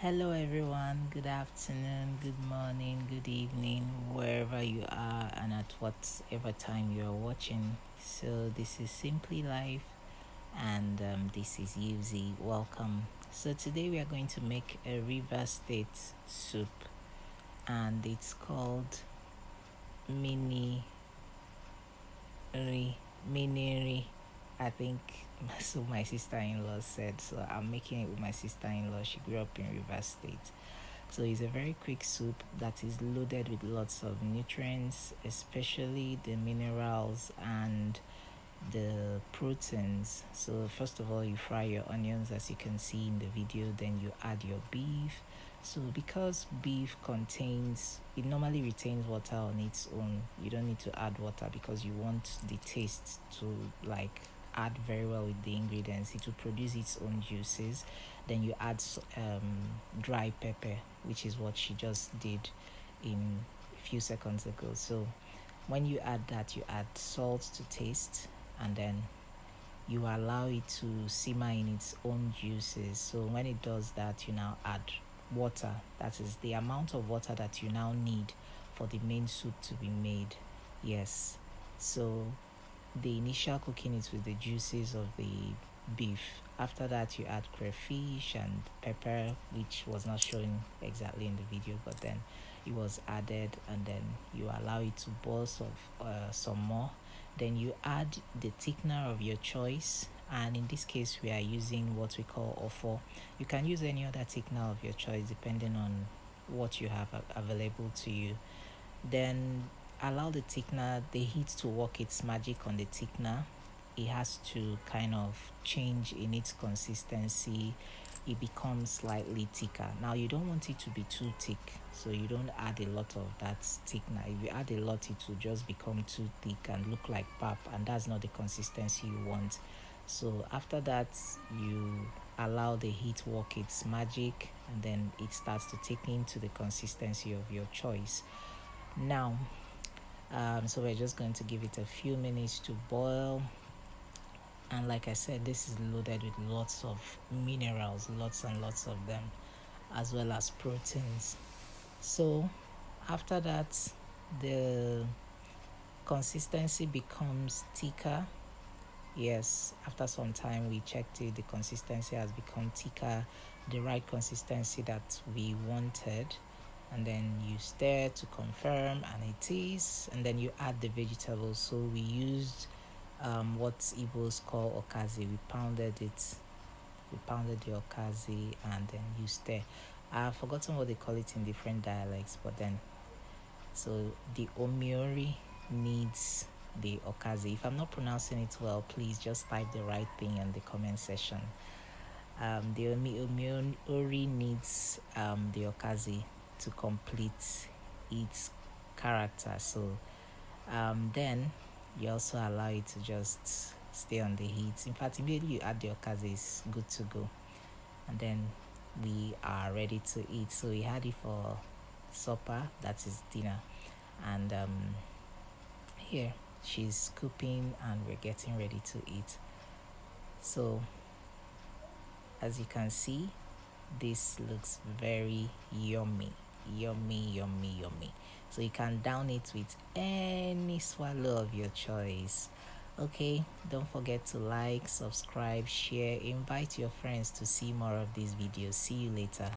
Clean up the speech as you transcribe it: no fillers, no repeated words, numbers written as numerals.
Hello, everyone. Good afternoon, good morning, good evening, wherever you are, and at whatever time you are watching. So, this is Simply Life, and this is Yuzi. Welcome. So, today we are going to make a river state soup, and it's called Mini Nmininri. I think so. My sister-in-law said so. I'm making it with my sister-in-law. She grew up in River State. So it's a very quick soup that is loaded with lots of nutrients, especially the minerals and the proteins. So first of all, you fry your onions as you can see in the video, then you add your beef. So because beef contains, it normally retains water on its own. You don't need to add water because you want the taste to like add very well with the ingredients. It will produce its own juices. Then you add dry pepper, which is what she just did in a few seconds ago. So when you add that, you add salt to taste, and then you allow it to simmer in its own juices. So when it does that, you now add water. That is the amount of water that you now need for the main soup to be made. Yes. So the initial cooking is with the juices of the beef. After that, you add crayfish and pepper, which was not shown exactly in the video, but then it was added, and then you allow it to boil some more. Then you add the thickener of your choice, and in this case, we are using what we call offo. You can use any other thickener of your choice depending on what you have available to you. Then allow the thickener, the heat to work its magic on the thickener. It has to kind of change in its consistency. It becomes slightly thicker. Now you don't want it to be too thick, so you don't add a lot of that thickener. If you add a lot, it will just become too thick and look like pap, and that's not the consistency you want. So after that, you allow the heat work its magic, and then it starts to thicken to the consistency of your choice. Now, so we're just going to give it a few minutes to boil. And like I said, this is loaded with lots of minerals, lots and lots of them, as well as proteins. So after that, the consistency becomes thicker. Yes, after some time we checked it, the consistency has become thicker, the right consistency that we wanted. And then you stir to confirm, and it is, and then you add the vegetables. So we used what Igbos call okazi. We pounded the okazi, and then you stir. I've forgotten what they call it in different dialects, but then so the omiori needs the okazi. If I'm not pronouncing it well, please just type the right thing in the comment section. The omiori needs the okazi to complete its character. So then you also allow it to just stay on the heat. In fact, immediately you add the okazi, it's good to go. And then we are ready to eat. So we had it for supper, that is dinner. And here she's scooping, and we're getting ready to eat. So as you can see, this looks very yummy, yummy. So you can down it with any swallow of your choice. Okay, don't forget to like, subscribe, share, invite your friends to see more of these videos. See you later.